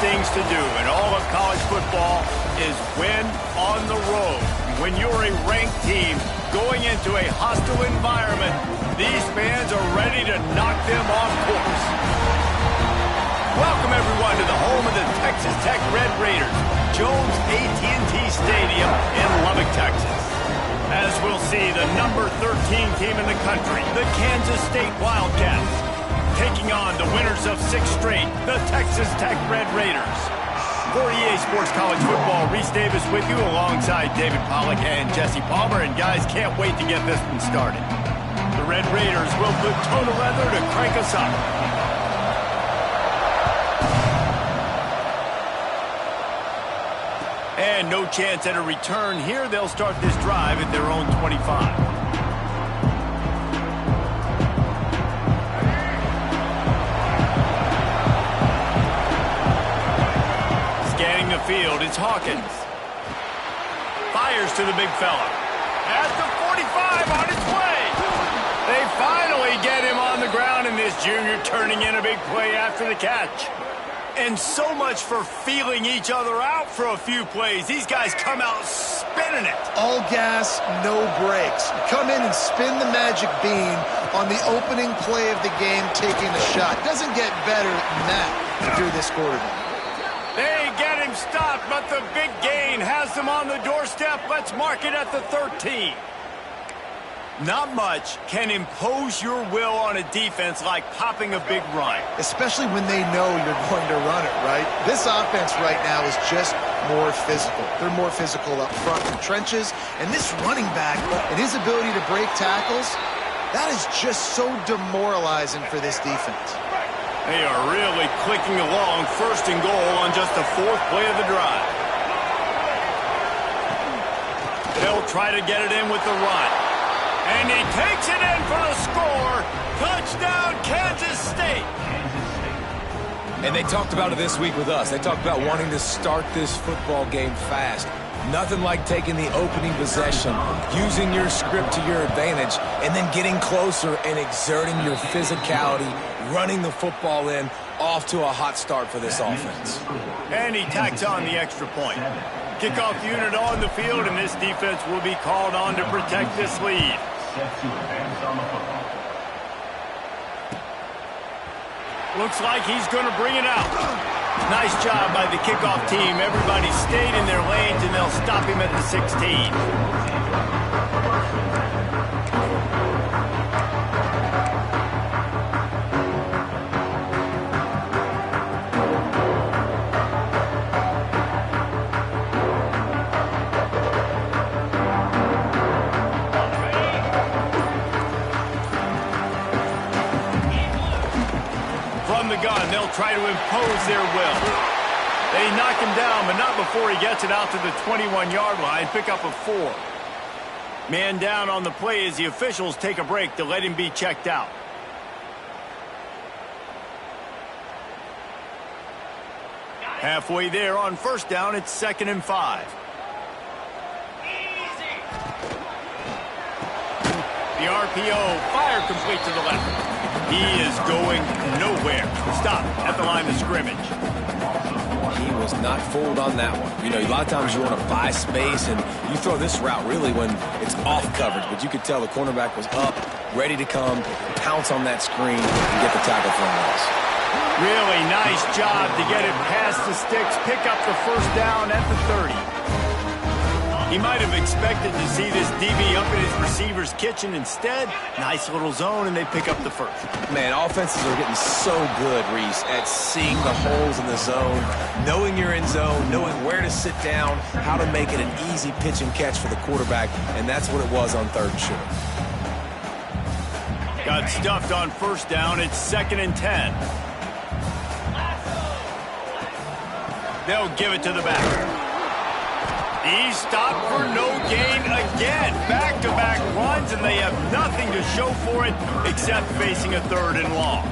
things to do in all of college football is win on the road. When you're a ranked team going into a hostile environment, these fans are ready to knock them off course. Welcome, everyone, to the home of the Texas Tech Red Raiders, Jones AT&T Stadium in Lubbock, Texas. As we'll see, the number 13 team in the country, the Kansas State Wildcats, taking on the winners of 6 straight, the Texas Tech Red Raiders. For EA Sports College Football, Reese Davis with you alongside David Pollack and Jesse Palmer. And guys, can't wait to get this one started. The Red Raiders will put toe to leather to crank us up. And no chance at a return here. They'll start this drive at their own 25. The field, it's Hawkins. Fires to the big fella. At the 45 on its way. They finally get him on the ground, and this junior turning in a big play after the catch. And so much for feeling each other out for a few plays. These guys come out spinning it. All gas, no brakes. Come in and spin the magic bean on the opening play of the game, taking the shot. Doesn't get better than that if you're this quarterback. They get him stopped, but the big gain has them on the doorstep. Let's mark it at the 13. Not much can impose your will on a defense like popping a big run. Especially when they know you're going to run it, right? This offense right now is just more physical. They're more physical up front in the trenches. And this running back and his ability to break tackles, that is just so demoralizing for this defense. They are really clicking along, 1st and goal on just the 4th play of the drive. They'll try to get it in with the run. And he takes it in for the score. Touchdown, Kansas State. And they talked about it this week with us. They talked about wanting to start this football game fast. Nothing like taking the opening possession, using your script to your advantage, and then getting closer and exerting your physicality, running the football in, off to a hot start for this offense. And he tacks on the extra point. Kickoff unit on the field, and this defense will be called on to protect this lead. Looks like he's going to bring it out. Nice job by the kickoff team. Everybody stayed in their lanes, and they'll stop him at the 16. They'll try to impose their will. They knock him down, but not before he gets it out to the 21-yard line. Pick up a 4. Man down on the play as the officials take a break to let him be checked out. Halfway there on 1st down, it's 2nd and 5. The RPO, fire complete to the left. He is going nowhere. Stop at the line of scrimmage. He was not fooled on that one. You know, a lot of times you want to buy space, and you throw this route really when it's off coverage. But you could tell the cornerback was up, ready to come, pounce on that screen, and get the tackle for a loss. Really nice job to get it past the sticks, pick up the 1st down at the 30. He might have expected to see this DB up in his receiver's kitchen. Instead, nice little zone, and they pick up the 1st. Man, offenses are getting so good, Reese, at seeing the holes in the zone, knowing you're in zone, knowing where to sit down, how to make it an easy pitch and catch for the quarterback, and that's what it was on 3rd and short. Got stuffed on 1st down. It's 2nd and 10. They'll give it to the back. He's stopped for no gain again. Back-to-back runs, and they have nothing to show for it except facing a 3rd and long.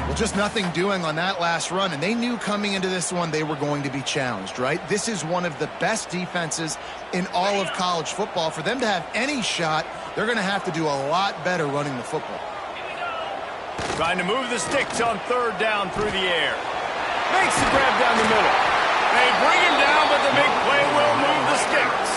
Well, just nothing doing on that last run, and they knew coming into this one they were going to be challenged, right? This is one of the best defenses in all of college football. For them to have any shot, they're going to have to do a lot better running the football. Trying to move the sticks on 3rd down through the air. Makes the grab down the middle. They bring him down, but the big play will move the sticks.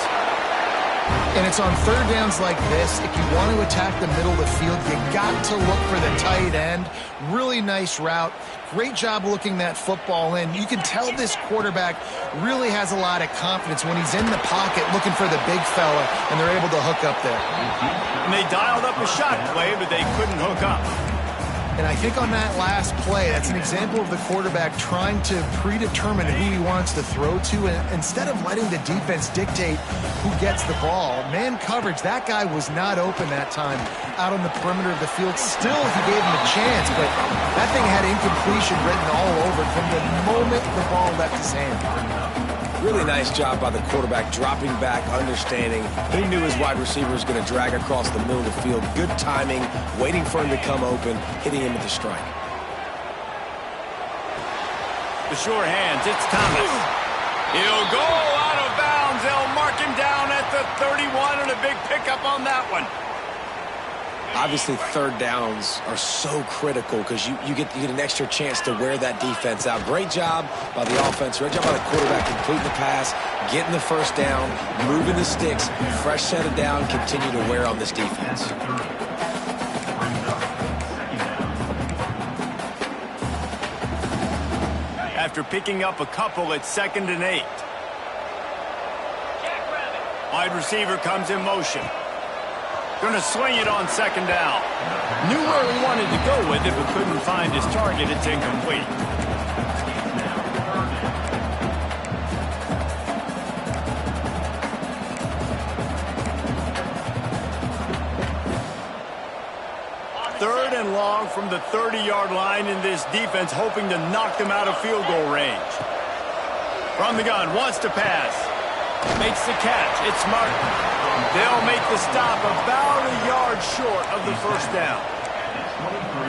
And it's on third downs like this. If you want to attack the middle of the field, you got to look for the tight end. Really nice route. Great job looking that football in. You can tell this quarterback really has a lot of confidence when he's in the pocket looking for the big fella, and they're able to hook up there. And they dialed up a shot play, but they couldn't hook up. And I think on that last play, that's an example of the quarterback trying to predetermine who he wants to throw to. And instead of letting the defense dictate who gets the ball, man coverage, that guy was not open that time out on the perimeter of the field. Still, he gave him a chance, but that thing had incompletion written all over it from the moment the ball left his hand. Really nice job by the quarterback, dropping back, understanding. He knew his wide receiver was going to drag across the middle of the field. Good timing, waiting for him to come open, hitting him with the strike. The sure hands, it's Thomas. He'll go out of bounds. They'll mark him down at the 31, and a big pickup on that one. Obviously, third downs are so critical because you get an extra chance to wear that defense out. Great job by the offense. Great job by the quarterback completing the pass, getting the first down, moving the sticks, fresh set of down, continue to wear on this defense. After picking up a couple at 2nd and 8. Wide receiver comes in motion. Going to swing it on 2nd down. Knew where he wanted to go with it, but couldn't find his target. It's incomplete. Third and long from the 30-yard line, in this defense hoping to knock them out of field goal range. From the gun, wants to pass. Makes the catch. It's Martin. They'll make the stop about a yard short of the first down.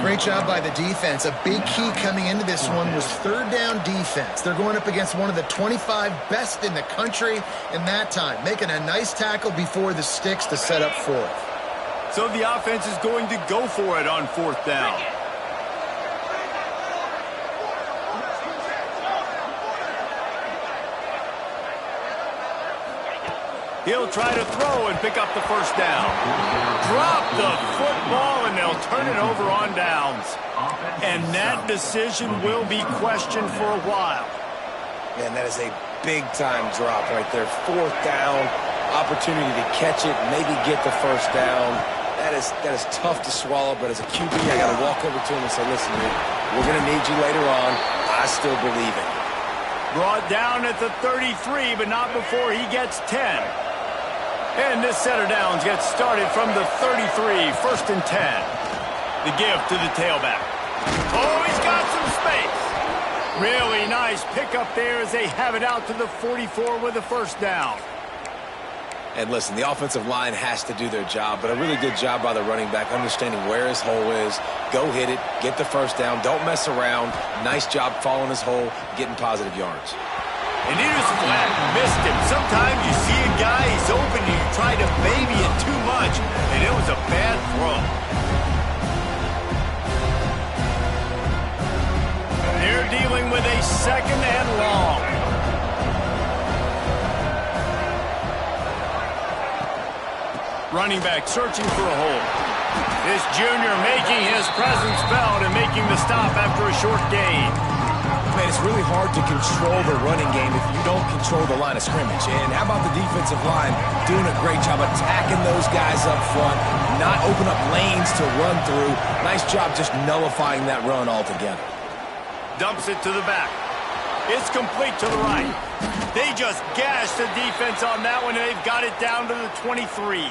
Great job by the defense. A big key coming into this one was third down defense. They're going up against one of the 25 best in the country in that time, making a nice tackle before the sticks to set up fourth. So the offense is going to go for it on 4th down. He'll try to throw and pick up the first down. Drop the football, and they'll turn it over on downs. And that decision will be questioned for a while. Man, that is a big-time drop right there. 4th down, opportunity to catch it, maybe get the first down. That is tough to swallow, but as a QB, I got to walk over to him and say, listen, we're going to need you later on. I still believe it. Brought down at the 33, but not before he gets 10. And this set of downs gets started from the 33, 1st and 10. The give to the tailback. Oh, he's got some space. Really nice pickup there as they have it out to the 44 with the first down. And listen, the offensive line has to do their job, but a really good job by the running back, understanding where his hole is. Go hit it, get the first down, don't mess around. Nice job following his hole, getting positive yards. And he was flat and missed him. Sometimes you see a guy, he's open, and you try to baby it too much, and it was a bad throw. They're dealing with a 2nd and long. Running back searching for a hole. This junior making his presence felt and making the stop after a short gain. Man, it's really hard to control the running game if you don't control the line of scrimmage. And how about the defensive line doing a great job attacking those guys up front, not open up lanes to run through. Nice job just nullifying that run altogether. Dumps it to the back. It's complete to the right. They just gashed the defense on that one, and they've got it down to the 23.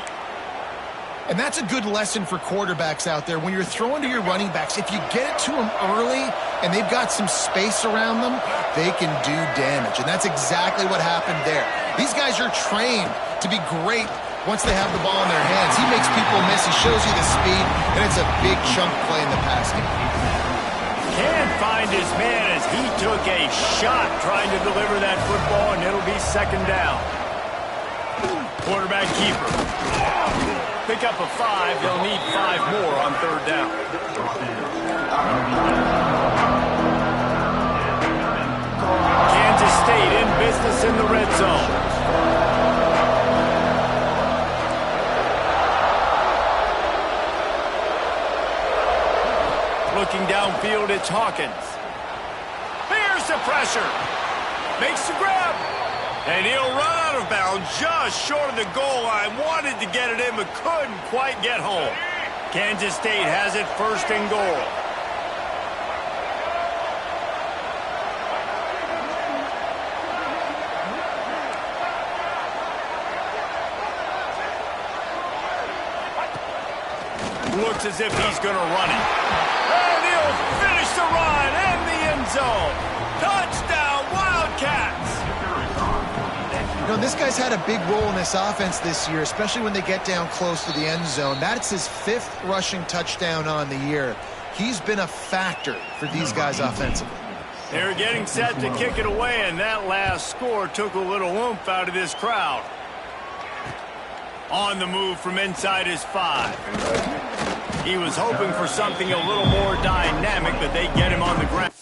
And that's a good lesson for quarterbacks out there. When you're throwing to your running backs, if you get it to them early and they've got some space around them, they can do damage. And that's exactly what happened there. These guys are trained to be great once they have the ball in their hands. He makes people miss. He shows you the speed, and it's a big chunk play in the pass game. Can't find his man as he took a shot trying to deliver that football, and it'll be 2nd down. Quarterback keeper. Pick up a 5. They'll need 5 more on 3rd down. business in the red zone. Looking downfield, it's Hawkins. Here's the pressure. Makes the grab. And he'll run out of bounds just short of the goal line. Wanted to get it in, but couldn't quite get home. Kansas State has it first and goal. Looks as if he's going to run it. And he'll finish the run in the end zone. Touchdown, Wildcats! You know, this guy's had a big role in this offense this year, especially when they get down close to the end zone. That's his 5th rushing touchdown on the year. He's been a factor for these guys offensively. They're getting set to kick it away, and that last score took a little oomph out of this crowd. On the move from inside his 5. He was hoping for something a little more dynamic, but they get him on the ground.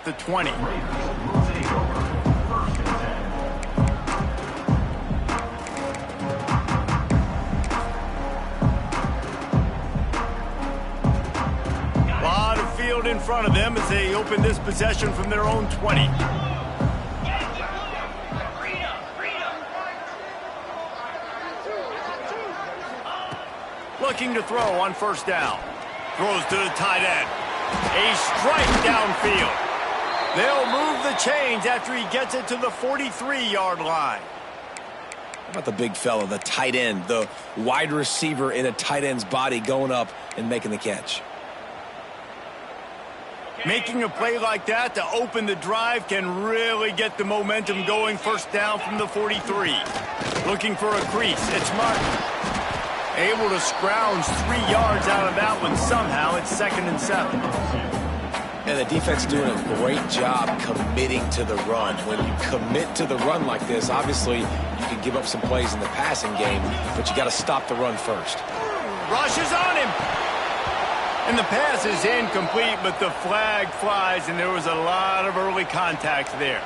The 20. Lot of field in front of them as they open this possession from their own 20. Looking to throw on first down. Throws to the tight end. A strike downfield. They'll move the chains after he gets it to the 43-yard line. How about the big fella, the tight end, the wide receiver in a tight end's body going up and making the catch? Making a play like that to open the drive can really get the momentum going. First down from the 43. Looking for a crease. It's Martin. Able to scrounge 3 yards out of that one somehow. It's 2nd and 7. And the defense doing a great job committing to the run. When you commit to the run like this, obviously you can give up some plays in the passing game, but you got to stop the run first. Rushes on him. And the pass is incomplete, but the flag flies, and there was a lot of early contact there.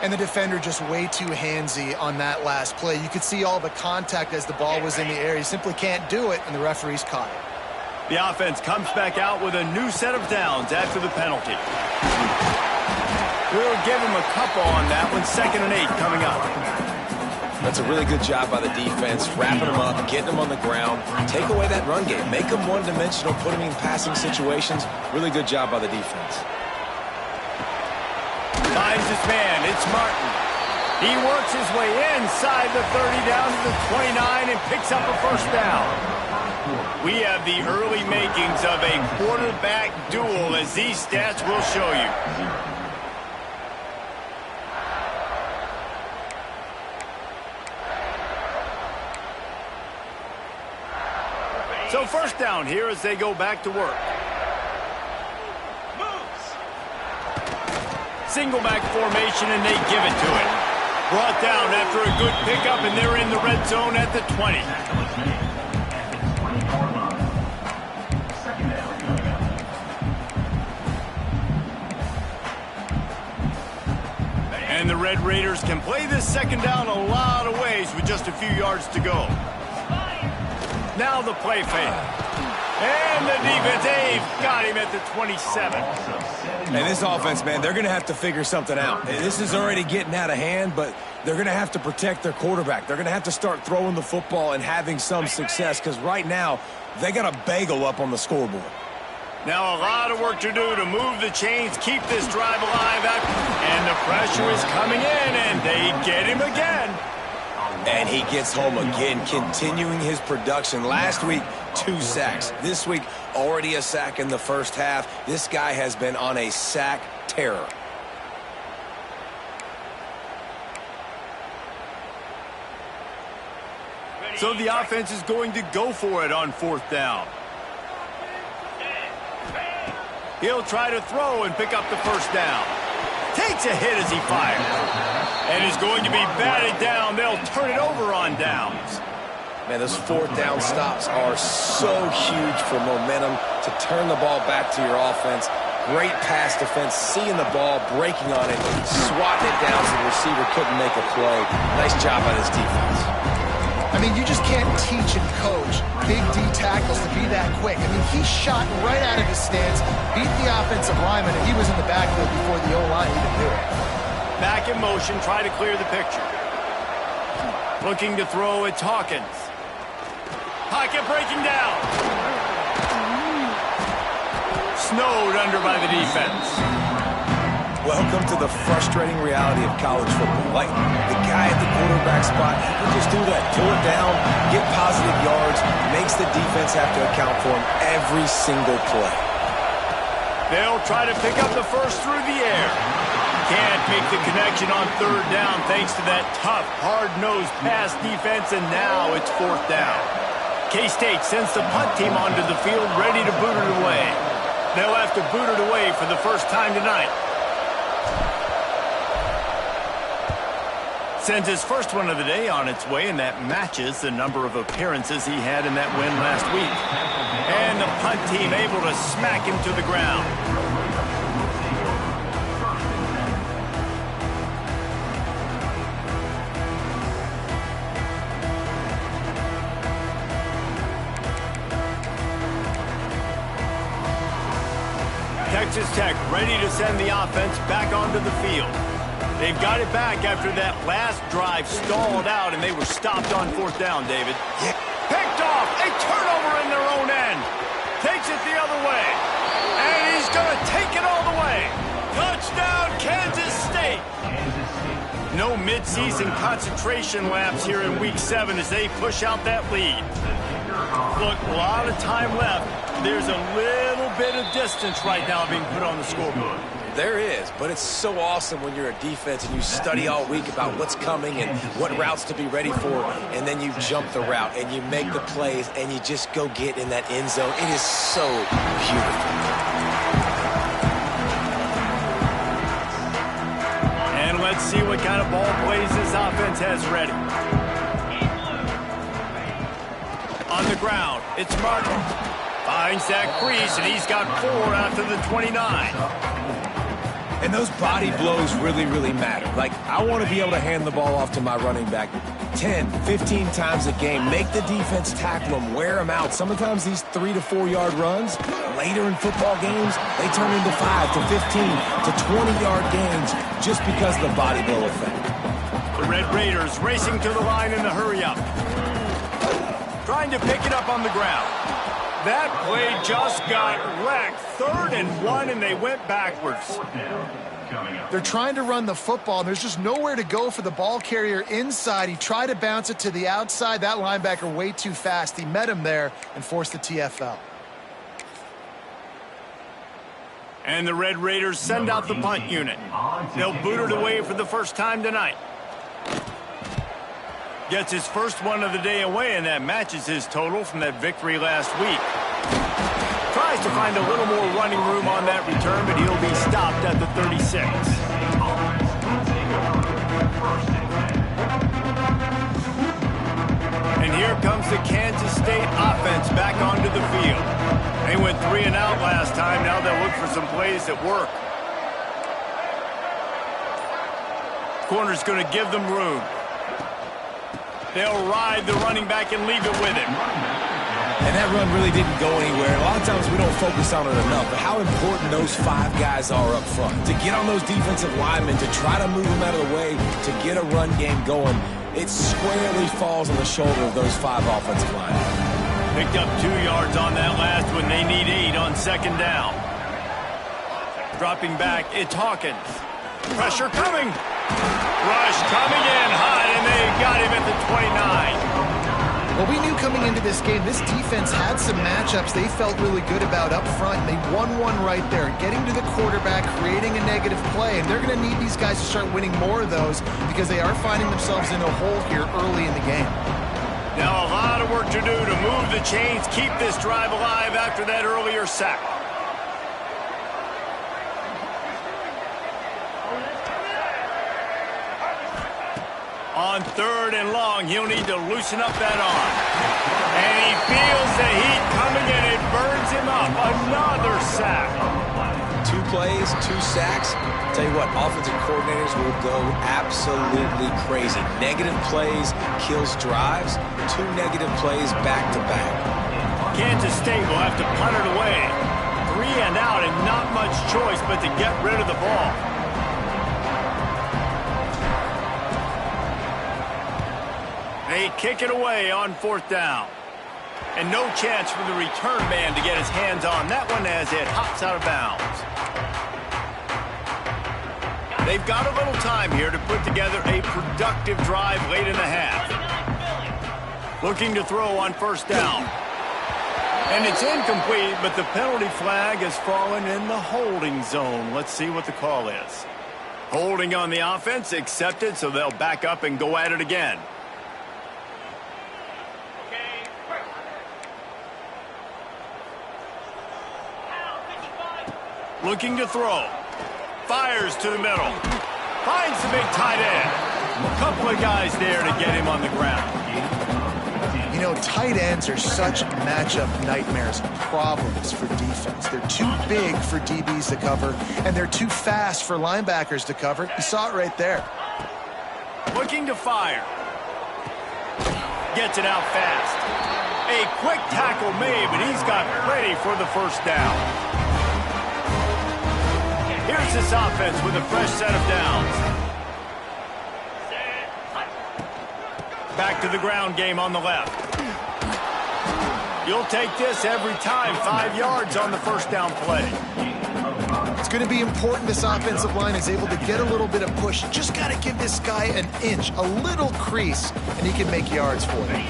And the defender just way too handsy on that last play. You could see all the contact as the ball was in the air. He simply can't do it, and the referees caught it. The offense comes back out with a new set of downs after the penalty. We'll give him a couple on that one. 2nd and 8 coming up. That's a really good job by the defense, wrapping them up, getting them on the ground. Take away that run game. Make them one-dimensional, put them in passing situations. Really good job by the defense. Finds his man. It's Martin. He works his way inside the 30 down to the 29 and picks up a first down. We have the early makings of a quarterback duel, as these stats will show you. So first down here as they go back to work. Single back formation, and they give it to it. Brought down after a good pickup, and they're in the red zone at the 20. And the Red Raiders can play this second down a lot of ways with just a few yards to go. Now the play fake. And the defense, they've got him at the 27. And this offense, man, they're going to have to figure something out. This is already getting out of hand, but they're going to have to protect their quarterback. They're going to have to start throwing the football and having some success, because right now they got a bagel up on the scoreboard. Now a lot of work to do to move the chains, keep this drive alive. And the pressure is coming in, and they get him again. And he gets home again, continuing his production. Last week, 2 sacks. This week, already a sack in the first half. This guy has been on a sack terror. So the offense is going to go for it on 4th down. He'll try to throw and pick up the first down. Takes a hit as he fires. And is going to be batted down. They'll turn it over on downs. Man, those 4th down stops are so huge for momentum to turn the ball back to your offense. Great pass defense, seeing the ball, breaking on it, swatting it down so the receiver couldn't make a play. Nice job by this defense. I mean, you just can't teach and coach big D tackles to be that quick. I mean, he shot right out of his stance, beat the offensive lineman, and he was in the backfield before the O-line even knew it. Back in motion, try to clear the picture. Looking to throw, it's Hawkins. Pocket breaking down. Snowed under by the defense. Welcome to the frustrating reality of college football. Like, the guy at the quarterback spot, he can just do that. Pull it down, get positive yards, makes the defense have to account for him every single play. They'll try to pick up the first through the air. Can't make the connection on 3rd down thanks to that tough, hard-nosed pass defense, and now it's 4th down. K-State sends the punt team onto the field, ready to boot it away. They'll have to boot it away for the first time tonight. Sends his first one of the day on its way, and that matches the number of appearances he had in that win last week. And the punt team able to smack him to the ground. Texas Tech ready to send the offense back onto the field. They've got it back after that last drive stalled out, and they were stopped on 4th down, David. Yeah. Picked off. A turnover in their own end. Takes it the other way. And he's going to take it all the way. Touchdown, Kansas State. No midseason concentration laps here in Week 7 as they push out that lead. Look, a lot of time left. There's a little bit of distance right now being put on the scoreboard. There is, but it's so awesome when you're a defense and you study all week about what's coming and what routes to be ready for, and then you jump the route and you make the plays and you just go get in that end zone. It is so beautiful. And let's see what kind of ball plays this offense has ready. On the ground, it's Martin. Finds that crease, and he's got 4 after the 29. And those body blows really, really matter. Like, I want to be able to hand the ball off to my running back 10, 15 times a game. Make the defense tackle them, wear them out. Sometimes these 3 to 4 yard runs, later in football games, they turn into 5 to 15 to 20-yard gains just because of the body blow effect. The Red Raiders racing to the line in the hurry-up. Trying to pick it up on the ground. That play just got wrecked. 3rd and 1, and they went backwards. They're trying to run the football, and there's just nowhere to go for the ball carrier inside. He tried to bounce it to the outside. That linebacker way too fast. He met him there and forced the TFL. And the Red Raiders send out the punt unit. They'll boot it away for the first time tonight. Gets his first one of the day away, and that matches his total from that victory last week. Tries to find a little more running room on that return, but he'll be stopped at the 36. And here comes the Kansas State offense back onto the field. They went 3 and out last time. Now they'll look for some plays that work. Corner's going to give them room. They'll ride the running back and leave it with him. And that run really didn't go anywhere. A lot of times we don't focus on it enough, but how important those 5 guys are up front. To get on those defensive linemen, to try to move them out of the way, to get a run game going, it squarely falls on the shoulder of those 5 offensive linemen. Picked up 2 yards on that last one. They need 8 on second down. Dropping back, it's Hawkins. Pressure coming. Rush coming in hot, and they got him at the 29. Well, we knew coming into this game, this defense had some matchups they felt really good about up front. They won one right there, getting to the quarterback, creating a negative play, and they're going to need these guys to start winning more of those because they are finding themselves in a hole here early in the game. Now a lot of work to do to move the chains, keep this drive alive after that earlier sack. On 3rd and long, he'll need to loosen up that arm. And he feels the heat coming and it burns him up. Another sack. 2 plays, 2 sacks. Tell you what, offensive coordinators will go absolutely crazy. Negative plays kills drives. 2 negative plays back to back. Kansas State will have to punt it away. 3 and out and not much choice but to get rid of the ball. They kick it away on 4th down. And no chance for the return man to get his hands on that one as it hops out of bounds. They've got a little time here to put together a productive drive late in the half. Looking to throw on 1st down. And it's incomplete, but the penalty flag has fallen in the holding zone. Let's see what the call is. Holding on the offense, accepted, so they'll back up and go at it again. Looking to throw. Fires to the middle. Finds the big tight end. A couple of guys there to get him on the ground. You know, tight ends are such matchup nightmares, problems for defense. They're too big for DBs to cover, and they're too fast for linebackers to cover. You saw it right there. Looking to fire. Gets it out fast. A quick tackle made, but he's got plenty for the 1st down. Here's this offense with a fresh set of downs. Back to the ground game on the left. You'll take this every time. 5 yards on the 1st down play. It's going to be important this offensive line is able to get a little bit of push. Just got to give this guy an inch, a little crease, and he can make yards for it.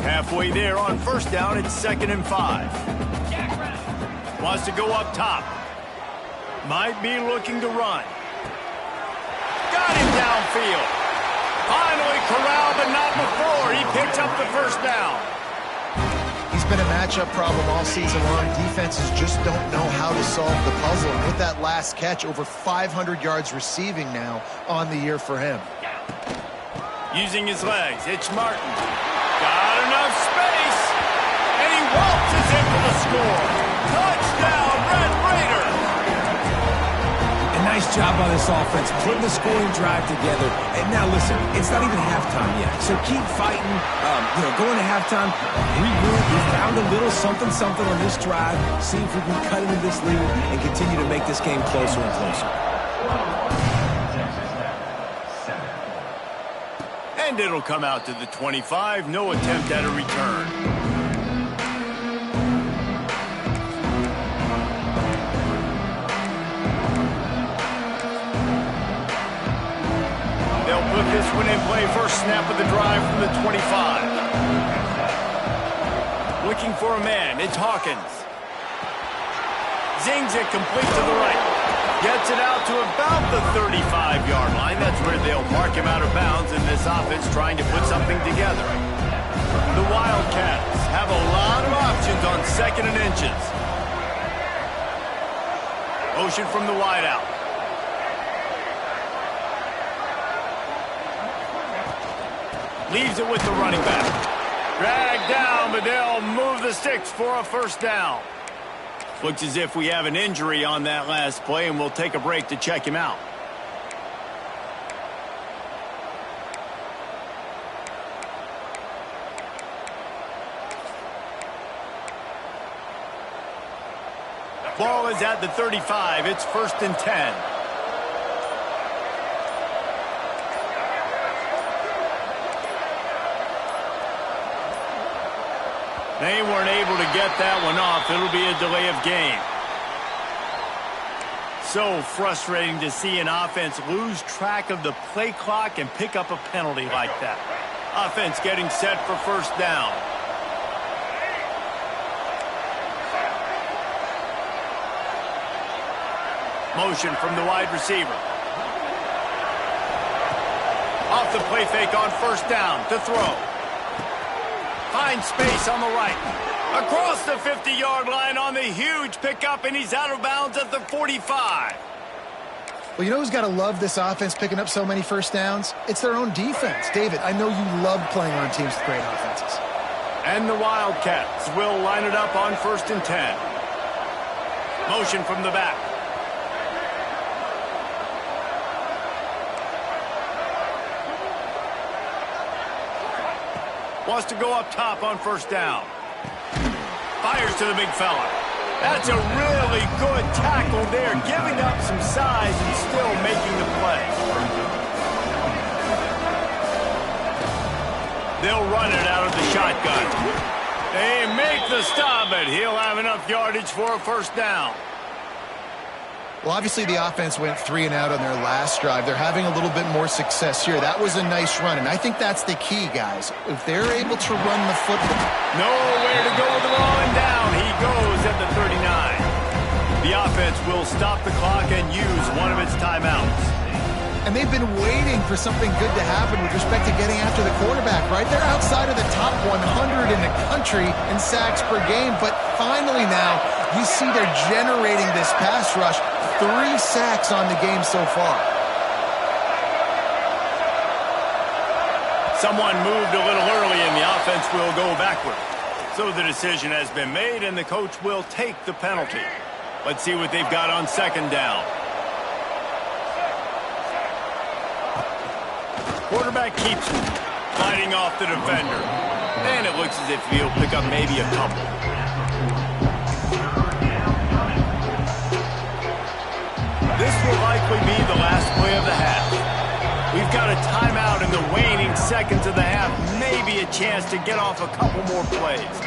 Halfway there on 1st down, it's 2nd and 5. Wants to go up top. Might be looking to run. Got him downfield. Finally corralled, but not before. He picks up the 1st down. He's been a matchup problem all season long. Defenses just don't know how to solve the puzzle. And with that last catch, over 500 yards receiving now on the year for him. Using his legs, it's Martin. Got enough space. And he waltzes in for the score. Touchdown, Red Raiders. Nice job by this offense, putting the scoring drive together. And now listen, it's not even halftime yet. So keep fighting, going to halftime, regroup. We found a little something on this drive. See if we can cut into this lead and continue to make this game closer and closer. And it'll come out to the 25. No attempt at a return. Put this one in play. First snap of the drive from the 25. Looking for a man. It's Hawkins. Zings it complete to the right. Gets it out to about the 35-yard line. That's where they'll mark him out of bounds in this offense trying to put something together. The Wildcats have a lot of options on 2nd and inches. Motion from the wideout. Leaves it with the running back. Dragged down, but they'll move the sticks for a 1st down. Looks as if we have an injury on that last play, and we'll take a break to check him out. Ball is at the 35. It's 1st and 10. They weren't able to get that one off. It'll be a delay of game. So frustrating to see an offense lose track of the play clock and pick up a penalty like that. Offense getting set for first down. Motion from the wide receiver. Off the play fake on first down to throw. Finds space on the right. Across the 50-yard line on the huge pickup, and he's out of bounds at the 45. Well, you know who's got to love this offense picking up so many first downs? It's their own defense. David, I know you love playing on teams with great offenses. And the Wildcats will line it up on 1st and 10. Motion from the back. Wants to go up top on first down. Fires to the big fella. That's a really good tackle there, giving up some size and still making the play. They'll run it out of the shotgun. They make the stop, but he'll have enough yardage for a first down. Well, obviously the offense went 3 and out on their last drive. They're having a little bit more success here. That was a nice run, and I think that's the key, guys. If they're able to run the football. Nowhere to go with the ball and down. He goes at the 39. The offense will stop the clock and use one of its timeouts. And they've been waiting for something good to happen with respect to getting after the quarterback, right? They're outside of the top 100 in the country in sacks per game, but finally now you see they're generating this pass rush. 3 sacks on the game so far. Someone moved a little early and the offense will go backward. So the decision has been made and the coach will take the penalty. Let's see what they've got on 2nd down. Quarterback keeps fighting off the defender. And it looks as if he'll pick up maybe a couple. This will likely be the last play of the half. We've got a timeout in the waning seconds of the half. Maybe a chance to get off a couple more plays.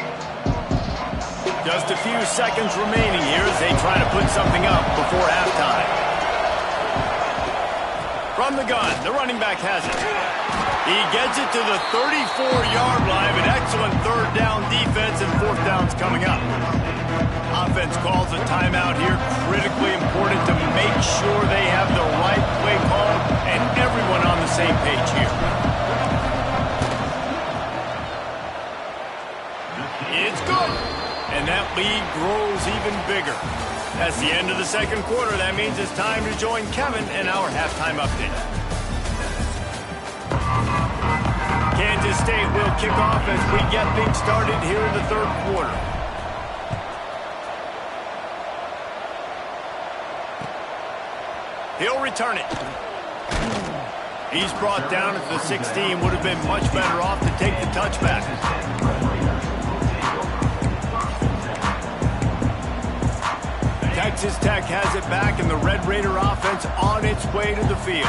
Just a few seconds remaining here as they try to put something up before halftime. From the gun, the running back has it. He gets it to the 34-yard line. An excellent 3rd down defense, and 4th down's coming up. Offense calls a timeout here. Critically important to make sure they have the right play call and everyone on the same page here. It's good. And that lead grows even bigger. That's the end of the 2nd quarter. That means it's time to join Kevin in our halftime update. Kansas State will kick off as we get things started here in the 3rd quarter. He'll return it. He's brought down at the 16. Would have been much better off to take the touchback. Texas Tech has it back, and the Red Raider offense on its way to the field.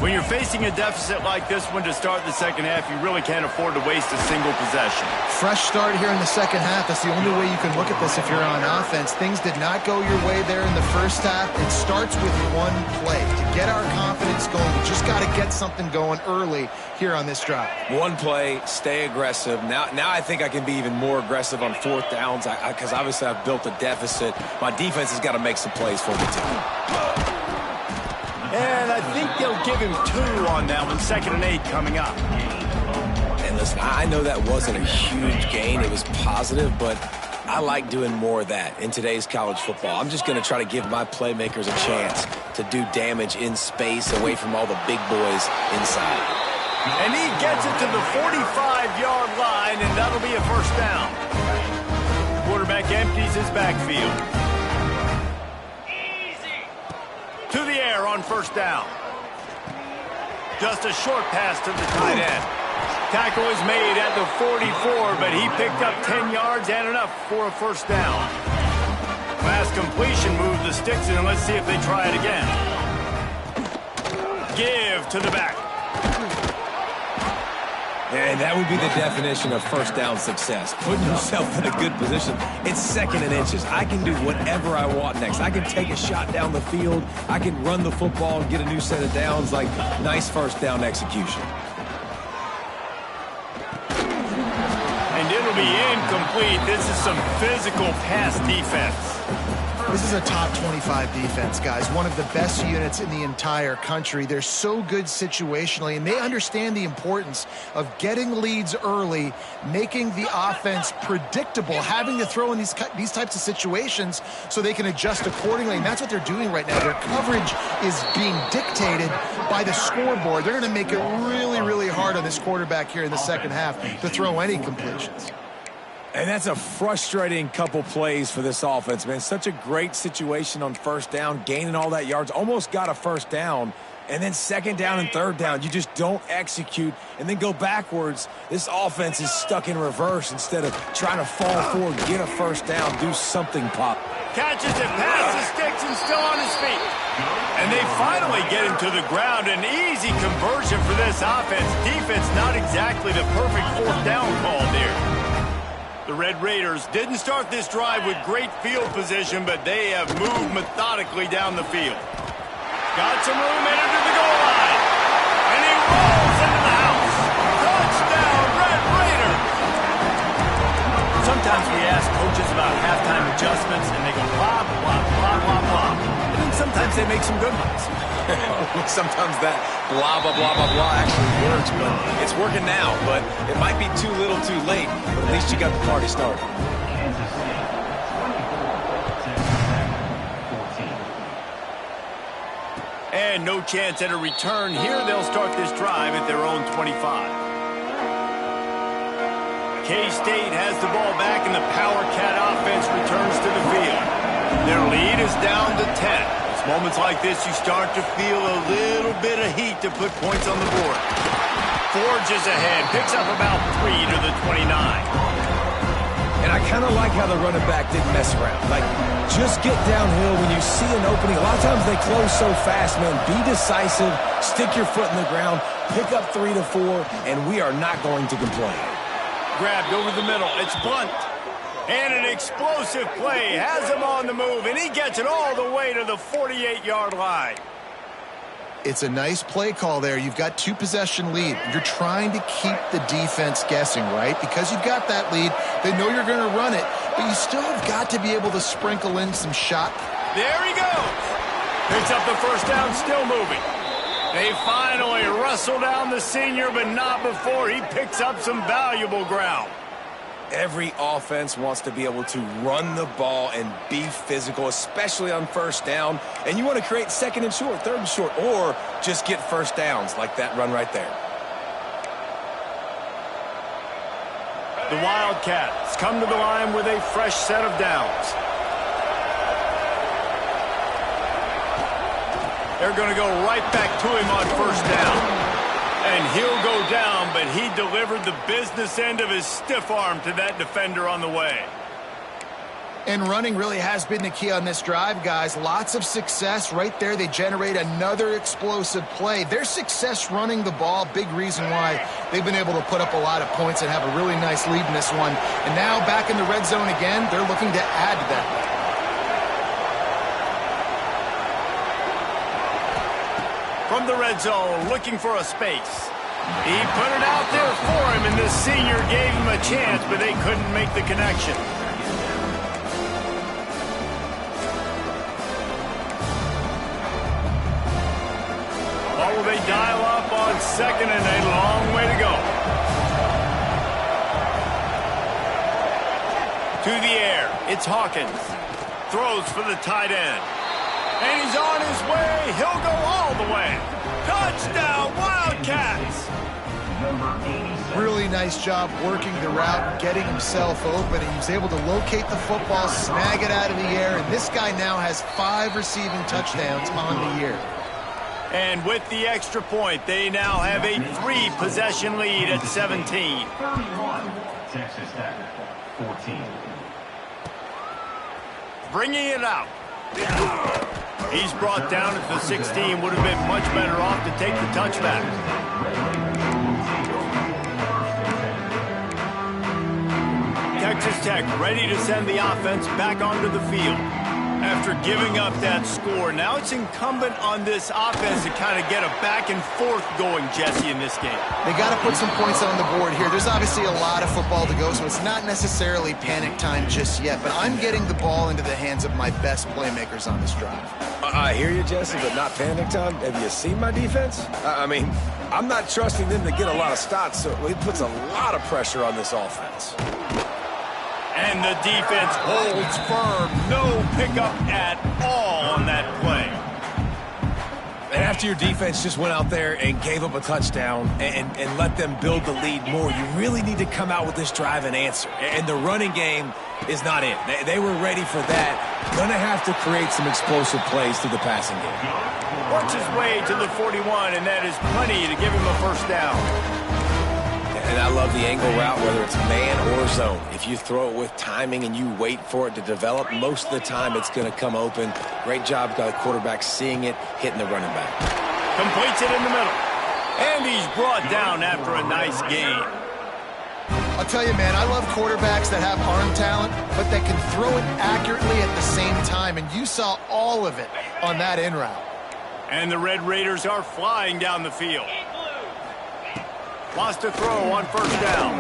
When you're facing a deficit like this one to start the 2nd half, you really can't afford to waste a single possession. Fresh start here in the 2nd half. That's the only way you can look at this if you're on offense. Things did not go your way there in the 1st half. It starts with one play. To get our confidence going, we just got to get something going early here on this drive. One play, stay aggressive. Now I think I can be even more aggressive on 4th downs because obviously I've built a deficit. My defense has got to make some plays for me too. And I think they'll give him 2 on that one. 2nd and 8 coming up. And listen, I know that wasn't a huge gain. It was positive, but I like doing more of that in today's college football. I'm just going to try to give my playmakers a chance to do damage in space away from all the big boys inside. And he gets it to the 45-yard line, and that'll be a first down. Quarterback empties his backfield. To the air on first down. Just a short pass to the tight end. Tackle is made at the 44, but he picked up 10 yards and enough for a first down. Pass completion moved the sticks, and let's see if they try it again. Give to the back. And that would be the definition of first down success. Putting yourself in a good position. It's second and inches. I can do whatever I want next. I can take a shot down the field. I can run the football and get a new set of downs. Like, nice first down execution. And it'll be incomplete. This is some physical pass defense. This is a top 25 defense, guys. One of the best units in the entire country. They're so good situationally, and they understand the importance of getting leads early, making the offense predictable, having to throw in these types of situations so they can adjust accordingly. And that's what they're doing right now. Their coverage is being dictated by the scoreboard. They're going to make it really, really hard on this quarterback here in the second half to throw any completions. And that's a frustrating couple plays for this offense, man. Such a great situation on first down, gaining all that yards, almost got a first down, and then second down and third down. You just don't execute and then go backwards. This offense is stuck in reverse instead of trying to fall forward, get a first down, do something pop. Catches it past the sticks and still on his feet. And they finally get him to the ground. An easy conversion for this offense. Defense not exactly the perfect fourth down call there. The Red Raiders didn't start this drive with great field position, but they have moved methodically down the field. Got some room in to the goal line. And he rolls into the house. Touchdown, Red Raiders! Sometimes we ask coaches about halftime adjustments, and they go blah, blah, blah, blah, blah. And then sometimes they make some good ones. Sometimes that blah, blah, blah, blah, blah actually works, but it's working now. But it might be too little too late, but at least you got the party started. And no chance at a return here. They'll start this drive at their own 25. K-State has the ball back, and the Power Cat offense returns to the field. Their lead is down to 10. Moments like this, you start to feel a little bit of heat to put points on the board. Forges ahead, picks up about 3 to the 29. And I kind of like how the running back didn't mess around. Like, just get downhill when you see an opening. A lot of times they close so fast, man. Be decisive, stick your foot in the ground, pick up 3 to 4, and we are not going to complain. Grabbed over the middle. It's bunt. And an explosive play has him on the move, and he gets it all the way to the 48-yard line. It's a nice play call there. You've got 2-possession lead. You're trying to keep the defense guessing, right? Because you've got that lead, they know you're going to run it, but you still have got to be able to sprinkle in some shot. There he goes. Picks up the first down, still moving. They finally wrestle down the senior, but not before he picks up some valuable ground. Every offense wants to be able to run the ball and be physical, especially on first down. And you want to create second and short, third and short, or just get first downs like that run right there. The Wildcats come to the line with a fresh set of downs. They're going to go right back to him on first down. And he'll go down, but he delivered the business end of his stiff arm to that defender on the way. And running really has been the key on this drive, guys. Lots of success right there. They generate another explosive play. Their success running the ball, big reason why they've been able to put up a lot of points and have a really nice lead in this one. And now back in the red zone again, they're looking to add to that. From the red zone, looking for a space. He put it out there for him, and the senior gave him a chance, but they couldn't make the connection. What will they dial up on second, and a long way to go. To the air, it's Hawkins. Throws for the tight end. And he's on his way. He'll go all the way. Touchdown, Wildcats! Really nice job working the route, getting himself open. He was able to locate the football, snag it out of the air, and this guy now has 5 receiving touchdowns on the year. And with the extra point, they now have a 3-possession lead at 17. 31, Texas Tech, 14. Bringing it out. He's brought down at the 16. Would have been much better off to take the touchback. Texas Tech ready to send the offense back onto the field. After giving up that score, now it's incumbent on this offense to kind of get a back and forth going, Jesse, in this game. They got to put some points on the board here. There's obviously a lot of football to go, so it's not necessarily panic time just yet, but I'm getting the ball into the hands of my best playmakers on this drive. I hear you, Jesse, but not panic time. Have you seen my defense? I mean, I'm not trusting them to get a lot of stops, so it puts a lot of pressure on this offense. And the defense holds firm. No pickup at all on that play. And after your defense just went out there and gave up a touchdown and let them build the lead more, you really need to come out with this drive and answer. And the running game is not it. They were ready for that. Going to have to create some explosive plays through the passing game. Works his way to the 41, and that is plenty to give him a first down. And I love the angle route, whether it's man or zone. If you throw it with timing and you wait for it to develop, most of the time it's going to come open. Great job by the quarterback seeing it, hitting the running back. Completes it in the middle. And he's brought down after a nice gain. I'll tell you, man, I love quarterbacks that have arm talent, but that can throw it accurately at the same time. And you saw all of it on that in route. And the Red Raiders are flying down the field. Lost to throw on first down.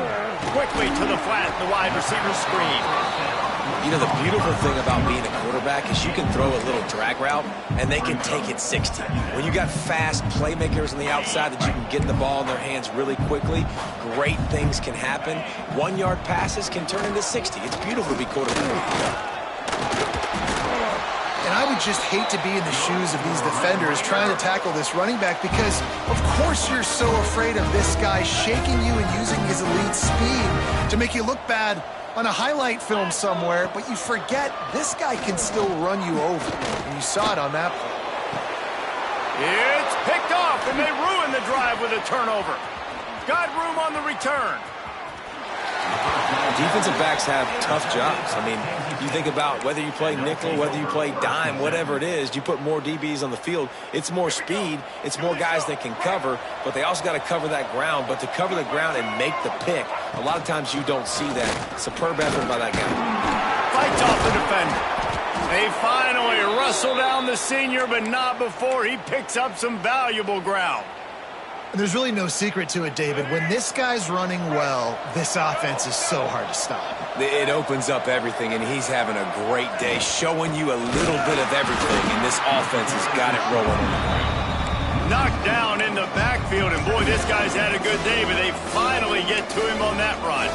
Quickly to the flat, the wide receiver screen. You know, the beautiful thing about being a quarterback is you can throw a little drag route, and they can take it 60. When you got fast playmakers on the outside that you can get the ball in their hands really quickly, great things can happen. 1-yard passes can turn into 60. It's beautiful to be quarterback. And I would just hate to be in the shoes of these defenders trying to tackle this running back because, of course, you're so afraid of this guy shaking you and using his elite speed to make you look bad on a highlight film somewhere, but you forget this guy can still run you over. And you saw it on that play. It's picked off, and they ruin the drive with a turnover. Got room on the return. Defensive backs have tough jobs. I mean, you think about whether you play nickel, whether you play dime, whatever it is, you put more DBs on the field. It's more speed. It's more guys that can cover, but they also got to cover that ground. But to cover the ground and make the pick, a lot of times you don't see that. Superb effort by that guy. Fights off the defender. They finally wrestle down the senior, but not before he picks up some valuable ground. There's really no secret to it, David. When this guy's running well, this offense is so hard to stop. It opens up everything, and he's having a great day, showing you a little bit of everything, and this offense has got it rolling. Knocked down in the backfield, and boy, this guy's had a good day, but they finally get to him on that run.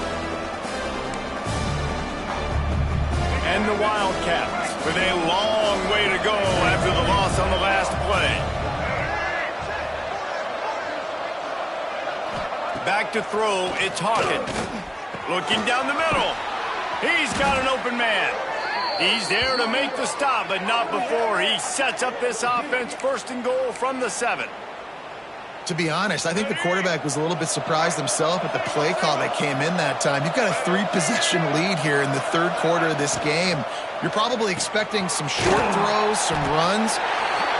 And the Wildcats with a long way to go after the loss on the last play. Back to throw, it's Hawkins. Looking down the middle. He's got an open man. He's there to make the stop, but not before he sets up this offense first and goal from the 7. To be honest, I think the quarterback was a little bit surprised himself at the play call that came in that time. You've got a 3-possession lead here in the third quarter of this game. You're probably expecting some short throws, some runs.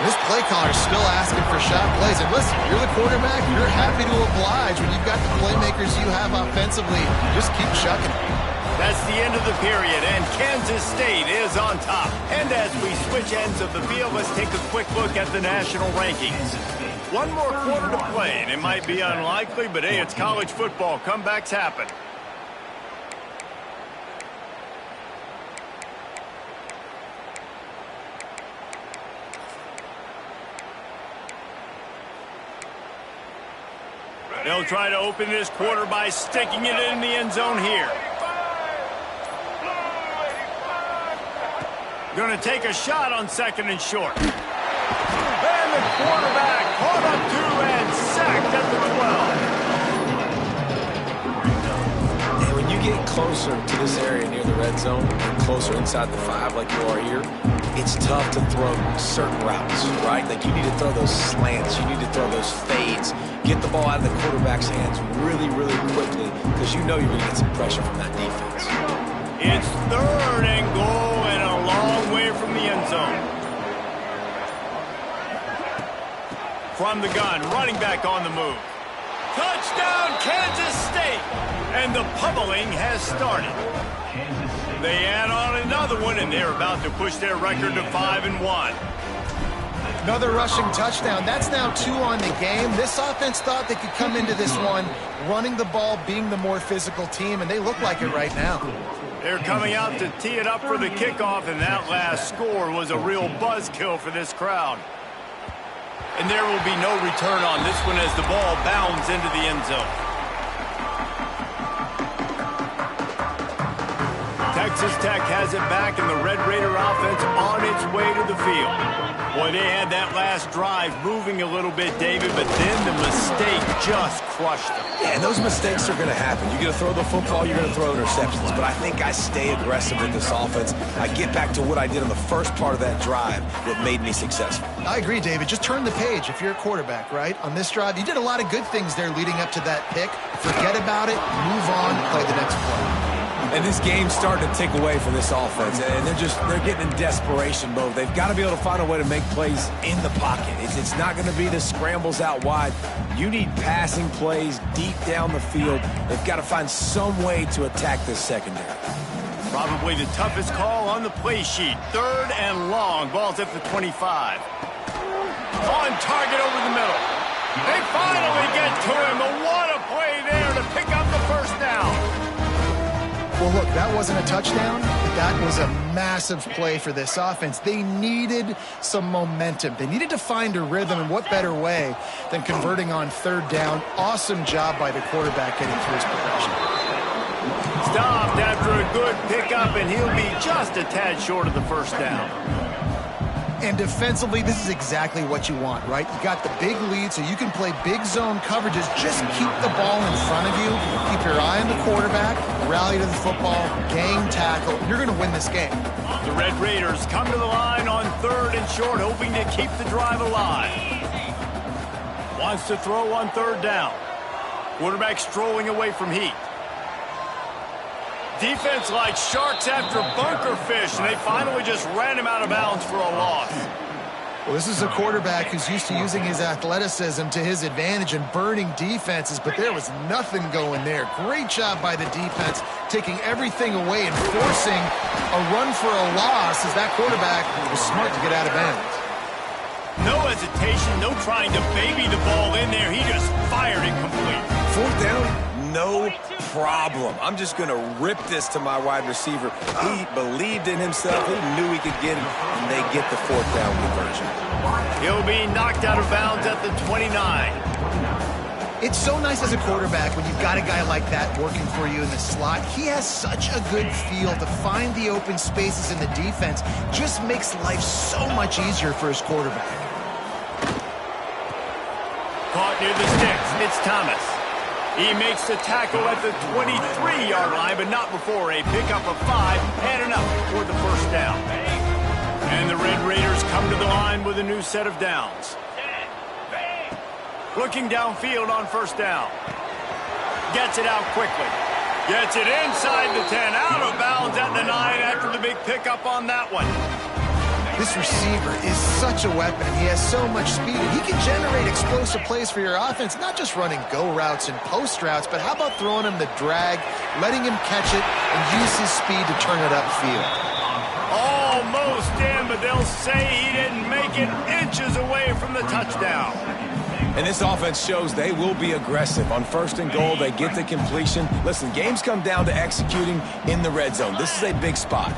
This play caller's still asking for shot plays. And listen, you're the quarterback. You're happy to oblige when you've got the playmakers you have offensively. Just keep chucking. That's the end of the period, and Kansas State is on top. And as we switch ends of the field, let's take a quick look at the national rankings. One more quarter to play, and it might be unlikely, but hey, it's college football. Comebacks happen. They'll try to open this quarter by sticking it in the end zone here. Going to take a shot on 2nd and short. And the quarterback caught up to and sacked at the 12. And when you get closer to this area near the red zone, and closer inside the 5 like you are here, it's tough to throw certain routes, right? Like you need to throw those slants, you need to throw those fades, get the ball out of the quarterback's hands really, really quickly because you know you're going to get some pressure from that defense. It's 3rd and goal and a long way from the end zone. From the gun, running back on the move. Touchdown, Kansas State! And the pummeling has started. They add on another one, and they're about to push their record to 5-1. Another rushing touchdown. That's now 2 on the game. This offense thought they could come into this one running the ball, being the more physical team, and they look like it right now. They're coming out to tee it up for the kickoff, and that last score was a real buzzkill for this crowd. And there will be no return on this one as the ball bounds into the end zone. Texas Tech has it back, and the Red Raider offense on its way to the field. Boy, they had that last drive moving a little bit, David, but then the mistake just crushed them. Yeah, and those mistakes are going to happen. You're going to throw the football, you're going to throw interceptions. But I think I stay aggressive with this offense. I get back to what I did on the first part of that drive that made me successful. I agree, David. Just turn the page if you're a quarterback, right? On this drive, you did a lot of good things there leading up to that pick. Forget about it, move on, play the next play. And this game's starting to tick away from this offense, and they're getting in desperation mode. They've got to be able to find a way to make plays in the pocket. It's not going to be the scrambles out wide. You need passing plays deep down the field. They've got to find some way to attack this secondary. Probably the toughest call on the play sheet. 3rd and long. Ball's at the 25. On target over the middle. They finally get to him, but what a play there to pick up the first down. Well, look, that wasn't a touchdown, but that was a massive play for this offense. They needed some momentum. They needed to find a rhythm, and what better way than converting on 3rd down. Awesome job by the quarterback getting through his progression. Stopped after a good pickup, and he'll be just a tad short of the first down. And defensively, this is exactly what you want, right? You got the big lead, so you can play big zone coverages. Just keep the ball in front of you. Keep your eye on the quarterback. Rally to the football. Gang tackle. You're going to win this game. The Red Raiders come to the line on 3rd and short, hoping to keep the drive alive. Wants to throw on 3rd down. Quarterback strolling away from heat. Defense like sharks after bunker fish, and they finally just ran him out of bounds for a loss. Well, this is a quarterback who's used to using his athleticism to his advantage and burning defenses, but there was nothing going there. Great job by the defense, taking everything away and forcing a run for a loss as that quarterback was smart to get out of bounds. No hesitation, no trying to baby the ball in there. He just fired it complete. 4th down, no problem. I'm just going to rip this to my wide receiver. He believed in himself. He knew he could get it, and they get the 4th down conversion. He'll be knocked out of bounds at the 29. It's so nice as a quarterback when you've got a guy like that working for you in the slot. He has such a good feel to find the open spaces in the defense. Just makes life so much easier for his quarterback. Caught near the sticks. It's Thomas. He makes the tackle at the 23-yard line, but not before a pickup of 5 and enough for the first down. And the Red Raiders come to the line with a new set of downs. Looking downfield on 1st down. Gets it out quickly. Gets it inside the 10, out of bounds at the 9 after the big pickup on that one. This receiver is such a weapon. He has so much speed, and he can generate explosive plays for your offense, not just running go routes and post routes, but how about throwing him the drag, letting him catch it, and use his speed to turn it upfield. Almost in, but they'll say he didn't make it, inches away from the touchdown. And this offense shows they will be aggressive. On 1st and goal, they get the completion. Listen, games come down to executing in the red zone. This is a big spot.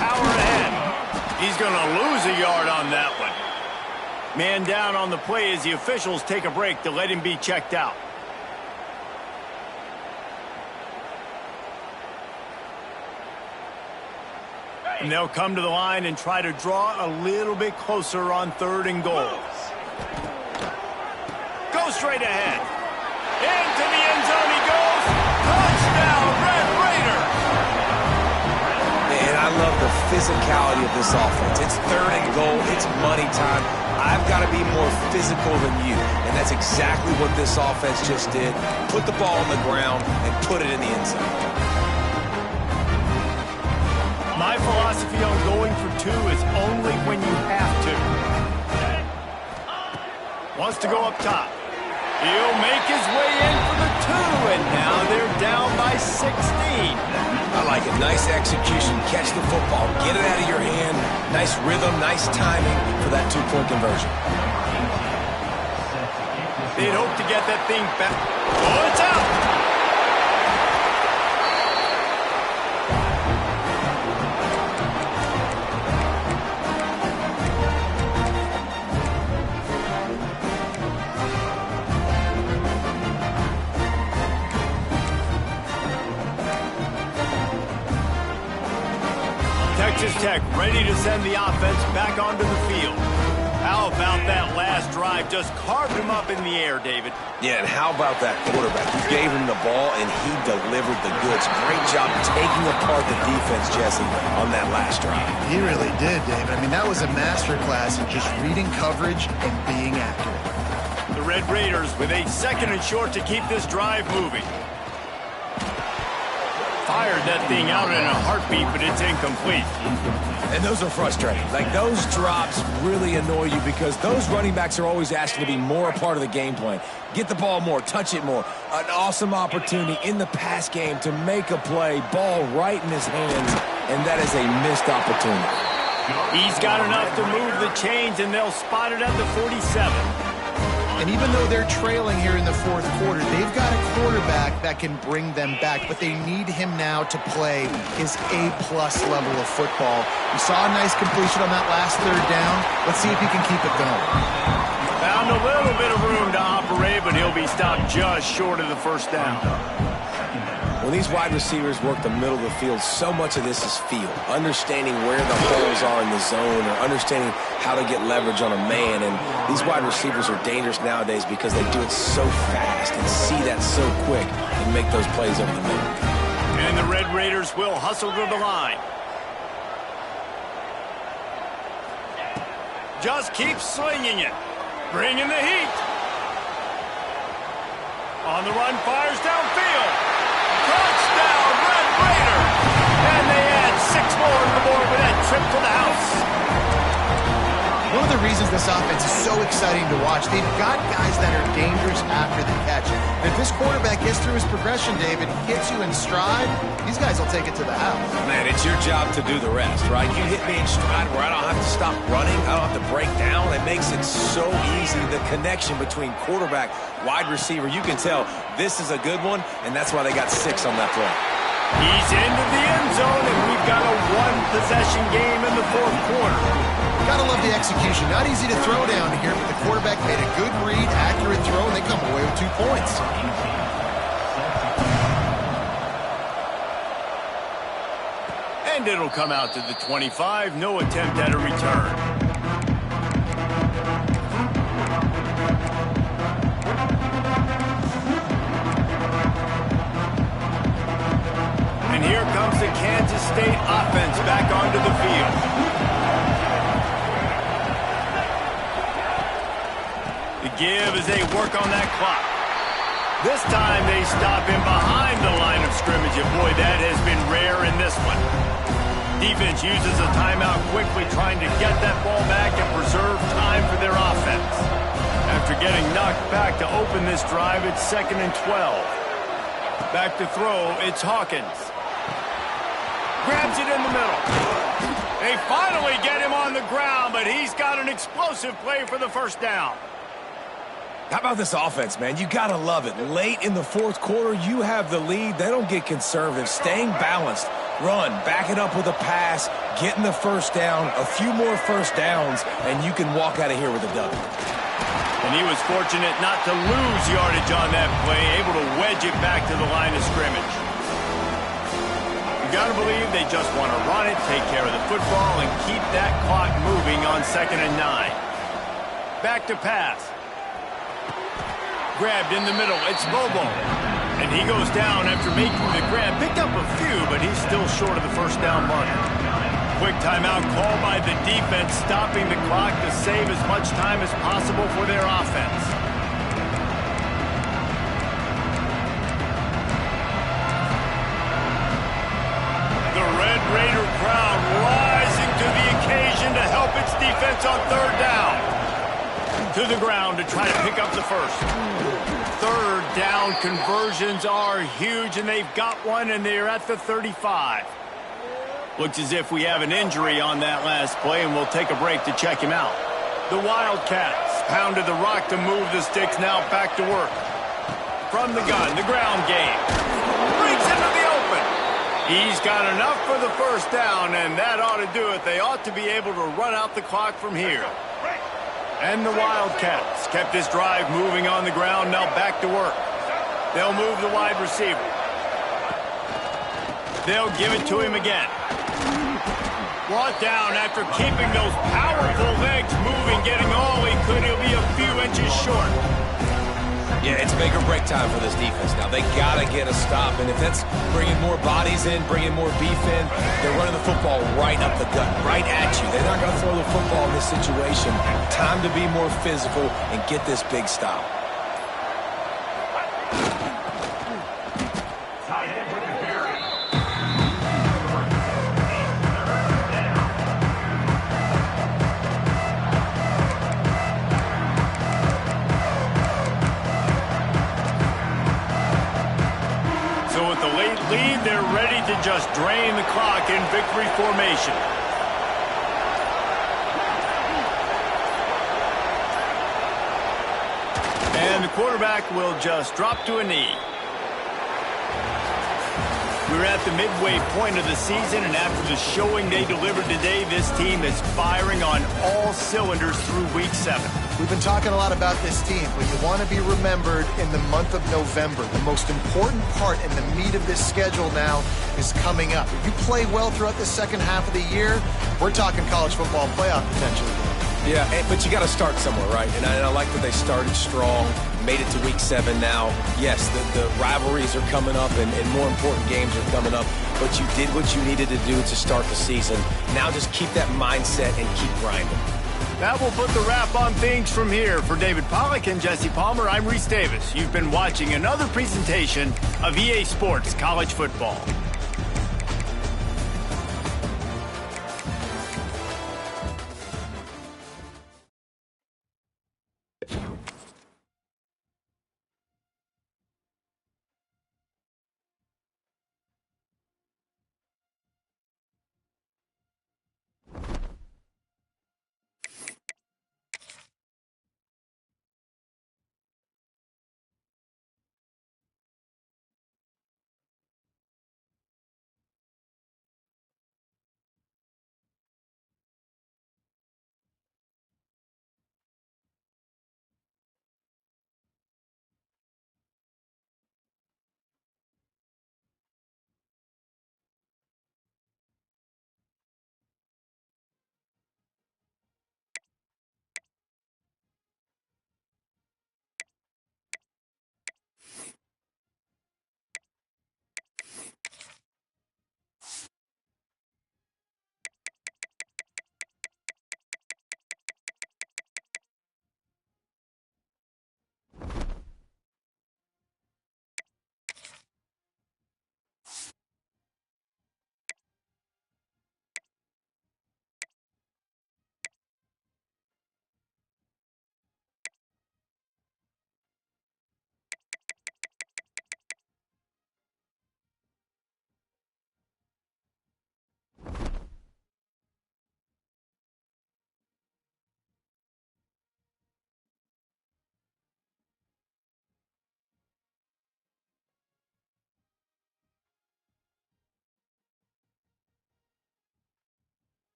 Power ahead. He's going to lose a yard on that one. Man down on the play as the officials take a break to let him be checked out. And they'll come to the line and try to draw a little bit closer on 3rd and goal. Go straight ahead. Into the end zone he goes. Touchdown, Red Raiders. And I love the physicality of this offense. It's 3rd and goal. It's money time. I've got to be more physical than you. And that's exactly what this offense just did. Put the ball on the ground and put it in the end zone. My philosophy on going for 2 is only when you have to. Wants to go up top. He'll make his way in for the 2, and now they're down by 16. I like it. Nice execution. Catch the football. Get it out of your hand. Nice rhythm, nice timing for that 2-point conversion. They'd hope to get that thing back. Oh, it's out! Texas Tech ready to send the offense back onto the field. How about that last drive? Just carved him up in the air, David. Yeah, and how about that quarterback? You gave him the ball, and he delivered the goods. Great job taking apart the defense, Jesse, on that last drive. He really did, David. I mean, that was a masterclass in just reading coverage and being accurate. The Red Raiders with a 2nd and short to keep this drive moving. Fired that thing out in a heartbeat, but it's incomplete. And those are frustrating. Like, those drops really annoy you because those running backs are always asking to be more a part of the game plan. Get the ball more, touch it more. An awesome opportunity in the pass game to make a play, ball right in his hands, and that is a missed opportunity. He's got enough to move the chains, and they'll spot it at the 47. And even though they're trailing here in the 4th quarter, they've got a quarterback that can bring them back, but they need him now to play his A-plus level of football. We saw a nice completion on that last 3rd down. Let's see if he can keep it going. Found a little bit of room to operate, but he'll be stopped just short of the 1st down. When these wide receivers work the middle of the field, so much of this is feel. Understanding where the holes are in the zone or understanding how to get leverage on a man. And these wide receivers are dangerous nowadays because they do it so fast and see that so quick and make those plays over the middle. And the Red Raiders will hustle to the line. Just keep slinging it. Bringing the heat. On the run, fires downfield. Touchdown, Red Raiders! And they add 6 more to the board with that trip to the house. One of the reasons this offense is so exciting to watch, they've got guys that are dangerous after the catch. And if this quarterback gets through his progression, David, hits you in stride, these guys will take it to the house. Man, it's your job to do the rest, right? You hit me in stride where I don't have to stop running. I don't have to break down. It makes it so easy. The connection between quarterback, wide receiver, you can tell this is a good one, and that's why they got 6 on that play. He's into the end zone, and we've got a 1-possession game in the 4th quarter. Gotta love the execution. Not easy to throw down here, but the quarterback made a good read, accurate throw, and they come away with 2 points. And it'll come out to the 25. No attempt at a return. And here comes the Kansas State offense back onto the field. The give as they work on that clock. This time they stop him behind the line of scrimmage, and boy, that has been rare in this one. Defense uses a timeout quickly, trying to get that ball back and preserve time for their offense. After getting knocked back to open this drive, it's 2nd and 12. Back to throw, it's Hawkins. Grabs it in the middle. They finally get him on the ground, but he's got an explosive play for the 1st down. How about this offense, man? You got to love it. Late in the 4th quarter, you have the lead. They don't get conservative. Staying balanced. Run, back it up with a pass, getting the 1st down, a few more 1st downs, and you can walk out of here with a W. And he was fortunate not to lose yardage on that play, able to wedge it back to the line of scrimmage. You got to believe they just want to run it, take care of the football, and keep that clock moving on 2nd and 9. Back to pass. Grabbed in the middle, it's Bobo. And he goes down after making the grab. Picked up a few, but he's still short of the 1st down mark. Quick timeout called by the defense, stopping the clock to save as much time as possible for their offense. The Red Raider crowd rising to the occasion to help its defense on 3rd down. To the ground to try to pick up the first. Third down conversions are huge, and they've got one, and they're at the 35. Looks as if we have an injury on that last play, and we'll take a break to check him out. The Wildcats pounded the rock to move the sticks, now back to work. From the gun, the ground game. Breaks into the open. He's got enough for the first down, and that ought to do it. They ought to be able to run out the clock from here. And the Wildcats kept this drive moving on the ground, now back to work. They'll move the wide receiver. They'll give it to him again. Brought down after keeping those powerful legs moving, getting all he could. He'll be a few inches short. Yeah, it's make or break time for this defense. Now, they got to get a stop, and if that's bringing more bodies in, bringing more beef in, they're running the football right up the gut, right at you. They're not going to throw the football in this situation. Time to be more physical and get this big stop. Lead, they're ready to just drain the clock in victory formation. And the quarterback will just drop to a knee. We're at the midway point of the season, and after the showing they delivered today, this team is firing on all cylinders through week 7. We've been talking a lot about this team, but you want to be remembered in the month of November. The most important part and the meat of this schedule now is coming up. If you play well throughout the second half of the year, we're talking college football playoff potential. Yeah, but you got to start somewhere, right? And I like that they started strong, made it to week 7 now. Yes, the rivalries are coming up, and more important games are coming up, but you did what you needed to do to start the season. Now just keep that mindset and keep grinding. That will put the wrap on things from here. For David Pollack and Jesse Palmer, I'm Reese Davis. You've been watching another presentation of EA Sports College Football.